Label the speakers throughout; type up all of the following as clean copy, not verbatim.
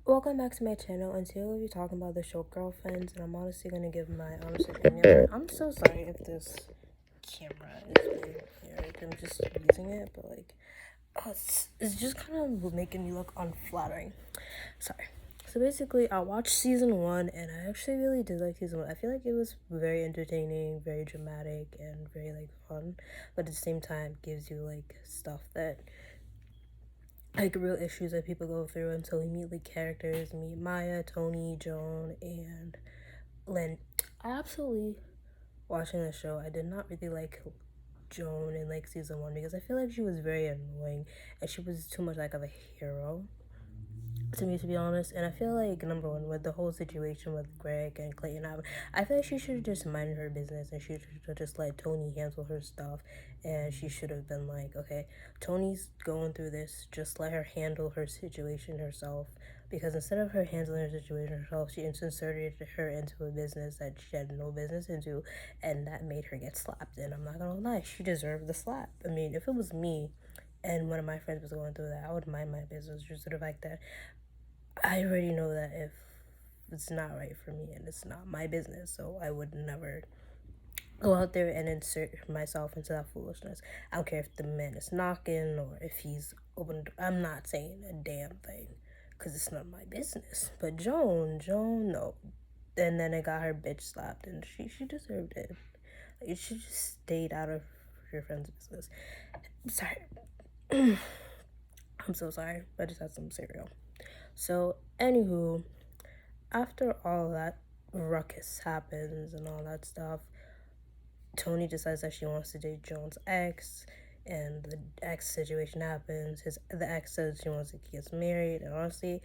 Speaker 1: Welcome back to my channel, and today we'll be talking about the show Girlfriends, and I'm honestly going to give my honest opinion. I'm so sorry if this camera is being weird. I'm just using it, but it's just kind of making me look unflattering. Sorry. So basically, I watched season 1, and I actually really did like season 1. I feel like it was very entertaining, very dramatic, and very fun, but at the same time gives you stuff that real issues that people go through until we meet characters, meet Maya, Tony, Joan, and Lynn. I absolutely watching the show. I did not really like Joan in season 1 because I feel like she was very annoying and she was too much of a hero to me, to be honest. And I feel like number one, with the whole situation with Greg and Clayton, I feel like she should have just minded her business and she should have just let Tony handle her stuff. And she should have been like, okay, Tony's going through this, just let her handle her situation herself. Because instead of her handling her situation herself, she inserted her into a business that she had no business into, and that made her get slapped. And I'm not gonna lie, she deserved the slap. I mean, if it was me and one of my friends was going through that, I would mind my business, just sort of like that. I already know that if it's not right for me and it's not my business, so I would never go out there and insert myself into that foolishness. I don't care if the man is knocking or if he's open. I'm not saying a damn thing because it's not my business. But Joan, no. And then it got her bitch slapped, and she deserved it. Like, she just stayed out of your friend's business. Sorry. I'm so sorry. I just had some cereal. So, anywho, after all that ruckus happens and all that stuff, Tony decides that she wants to date Joan's ex, and the ex situation happens. The ex says she wants to get married, and honestly,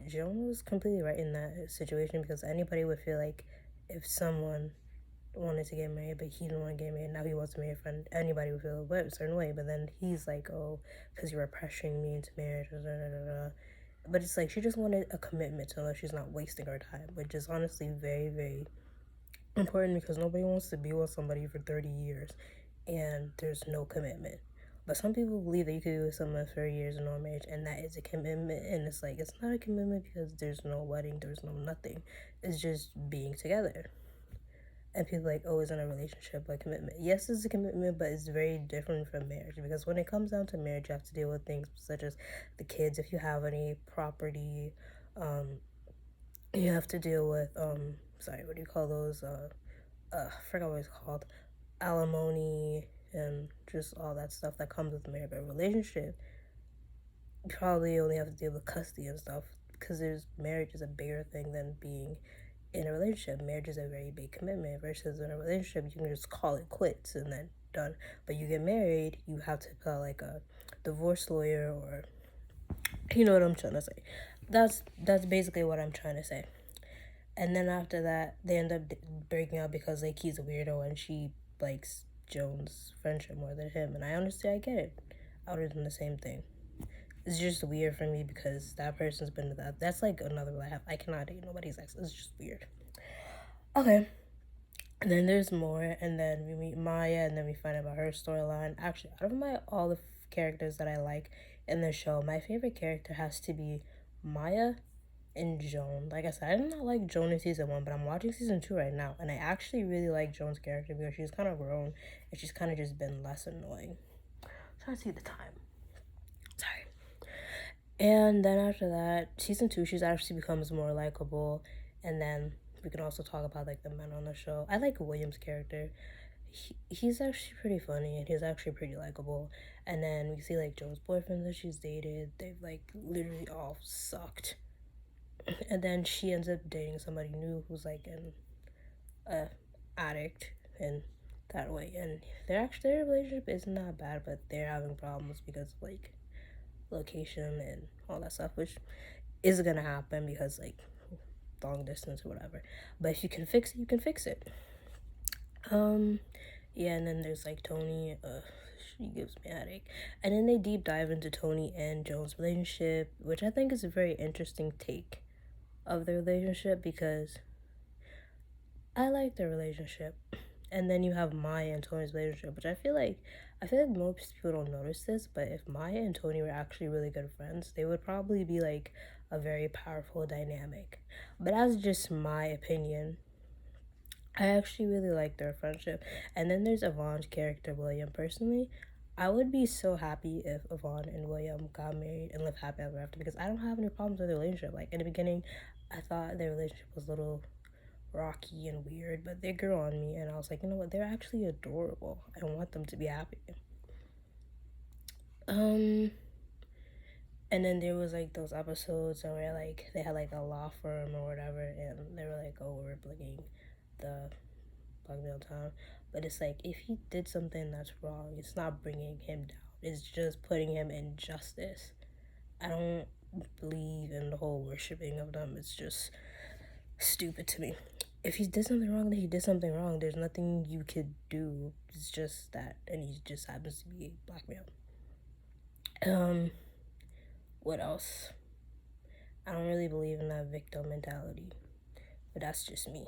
Speaker 1: Joan was completely right in that situation because anybody would feel like if someone wanted to get married, but he didn't want to get married, now he wants to marry a friend, anybody would feel a certain way. But then he's like, oh, because you were pressuring me into marriage, but it's like she just wanted a commitment to know that she's not wasting her time, which is honestly very, very important because nobody wants to be with somebody for 30 years and there's no commitment. But some people believe that you could be with someone for 30 years and no marriage, and that is a commitment. And it's like, it's not a commitment because there's no wedding, there's no nothing. It's just being together. And people like, oh, isn't a relationship a commitment? Yes, it's a commitment, but it's very different from marriage because when it comes down to marriage, you have to deal with things such as the kids, if you have any property. You have to deal with sorry, what do you call those? I forgot what it's called, alimony, and just all that stuff that comes with marriage. But a relationship, you probably only have to deal with custody and stuff because marriage is a bigger thing than being in a relationship. Marriage is a very big commitment versus in a relationship you can just call it quits and then done. But you get married, you have to put a divorce lawyer, or you know what I'm trying to say. That's basically what I'm trying to say. And then after that, they end up breaking up because he's a weirdo and she likes Joan's friendship more than him. And I understand, I get it. I would have done the same thing. It's just weird for me because that person's been with that. That's another laugh. I cannot date nobody's ex. It's just weird. Okay. And then there's more, and then we meet Maya, and then we find out about her storyline. Actually, out of all the characters that I like in the show, my favorite character has to be Maya and Joan. Like I said, I did not like Joan in season 1, but I'm watching season 2 right now, and I actually really like Joan's character because she's kind of grown and she's kind of just been less annoying. I'm trying to see the time. Sorry. And then after that, season 2, she's actually becomes more likable, and then we can also talk about the men on the show. I like William's character. He's actually pretty funny and he's actually pretty likable. And then we see Joan's boyfriends that she's dated. They've literally all sucked. And then she ends up dating somebody new who's an addict in that way. And their relationship isn't that bad, but they're having problems because of location and all that stuff, which is gonna happen because long distance or whatever. But if you can fix it, you can fix it. Yeah, and then there's Tony. She gives me a headache. And then they deep dive into Tony and Joan's relationship, which I think is a very interesting take of the relationship because I like their relationship. And then you have Maya and Tony's relationship, which I feel like most people don't notice this, but if Maya and Tony were actually really good friends, they would probably be a very powerful dynamic. But that's just my opinion. I actually really like their friendship. And then there's Yvonne's character, William. Personally, I would be so happy if Yvonne and William got married and lived happy ever after, because I don't have any problems with their relationship. Like, in the beginning, I thought their relationship was a little rocky and weird, but they grew on me, and I was like, you know what, they're actually adorable. I want them to be happy. And then there was like those episodes where like they had like a law firm or whatever, and they were like, oh, we're bringing the blackmail down. But it's like, if he did something that's wrong, it's not bringing him down, it's just putting him in justice. I don't believe in the whole worshiping of them. It's just stupid to me. If he did something wrong, then he did something wrong. There's nothing you could do. It's just that, and he just happens to be blackmailed. What else? I don't really believe in that victim mentality, but that's just me.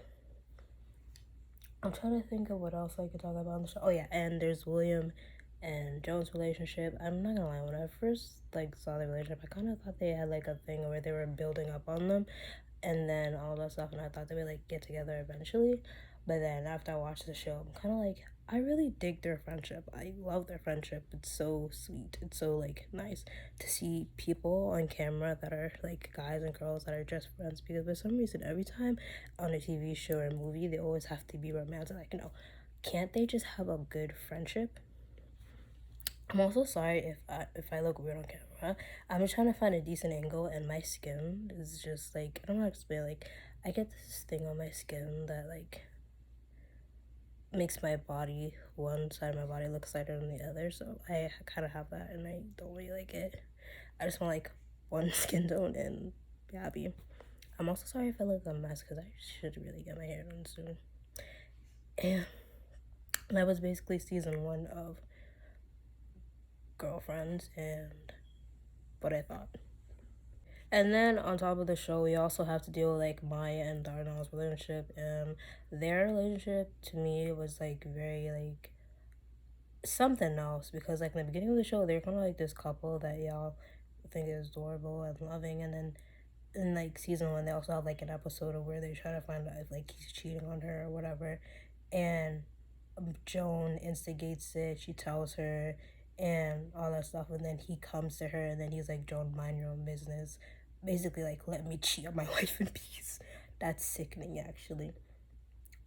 Speaker 1: I'm trying to think of what else I could talk about on the show. Oh yeah, and there's William and Joan's relationship. I'm not gonna lie, when I first like saw the relationship, I kind of thought they had like a thing where they were building up on them, and then all that stuff, and I thought they would like get together eventually. But then after I watched the show, I'm kind of like, I really dig their friendship. I love their friendship. It's so sweet. It's so like nice to see people on camera that are like guys and girls that are just friends, because for some reason every time on a TV show or movie they always have to be romantic. Like, no, can't they just have a good friendship? I'm also sorry if I look weird on camera. I'm just trying to find a decent angle, and my skin is just like, I don't know how to explain. Like, I get this thing on my skin that like makes my body, one side of my body looks lighter than the other. So I kind of have that, and I don't really like it. I just want like one skin tone and be happy. I'm also sorry if I look a mess, because I should really get my hair done soon. And that was basically season 1 of Girlfriends and what I thought. And then on top of the show, we also have to deal with like Maya and Darnell's relationship, and their relationship to me was like very like something else, because like in the beginning of the show they're kind of like this couple that y'all think is adorable and loving, and then in like season 1 they also have like an episode of where they try to find out if like he's cheating on her or whatever, and Joan instigates it, she tells her and all that stuff, and then he comes to her and then he's like, Joan, mind your own business, basically like, let me cheat on my wife in peace. That's sickening, actually.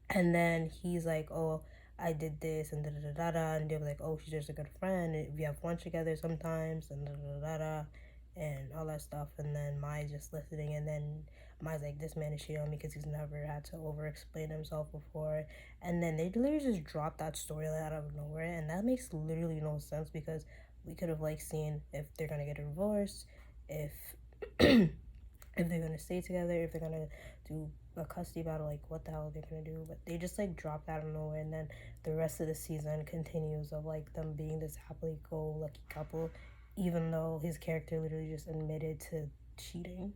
Speaker 1: And then he's like, oh, I did this and da da da da, and they're like, oh, she's just a good friend, and we have lunch together sometimes and da da da da, and all that stuff. And then Mai's just listening, and then Mai's like, this man is cheating on me because he's never had to over explain himself before. And then they literally just dropped that storyline out of nowhere, and that makes literally no sense, because we could have like seen if they're gonna get a divorce, if if they're gonna stay together, if they're gonna do a custody battle, like what the hell are they gonna do? But they just like dropped out of nowhere, and then the rest of the season continues of like them being this happily go lucky couple, even though his character literally just admitted to cheating,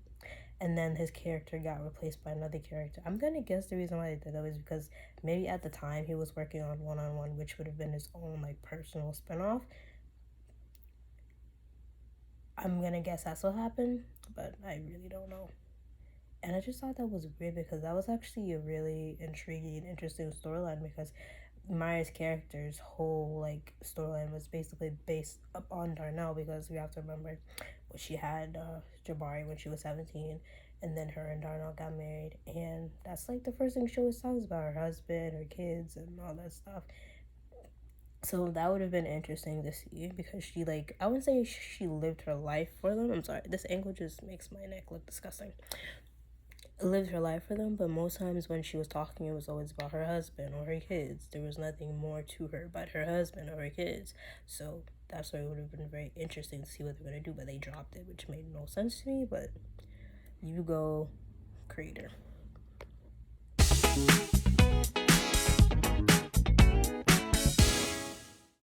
Speaker 1: and then his character got replaced by another character. I'm gonna guess the reason why they did that was because maybe at the time he was working on One-on-One, which would have been his own like personal spinoff. I'm gonna guess that's what happened, but I really don't know. And I just thought that was weird, because that was actually a really intriguing, interesting storyline, because Maya's character's whole like storyline was basically based up on Darnell, because we have to remember when she had Jabari when she was 17, and then her and Darnell got married, and that's like the first thing she always talks about, her husband, her kids, and all that stuff. So that would have been interesting to see, because she like, I wouldn't say she lived her life for them. I'm sorry, this angle just makes my neck look disgusting. Lived her life for them, but most times when she was talking, it was always about her husband or her kids. There was nothing more to her but her husband or her kids. So that's why it would have been very interesting to see what they're gonna do, but they dropped it, which made no sense to me. But you go, creator.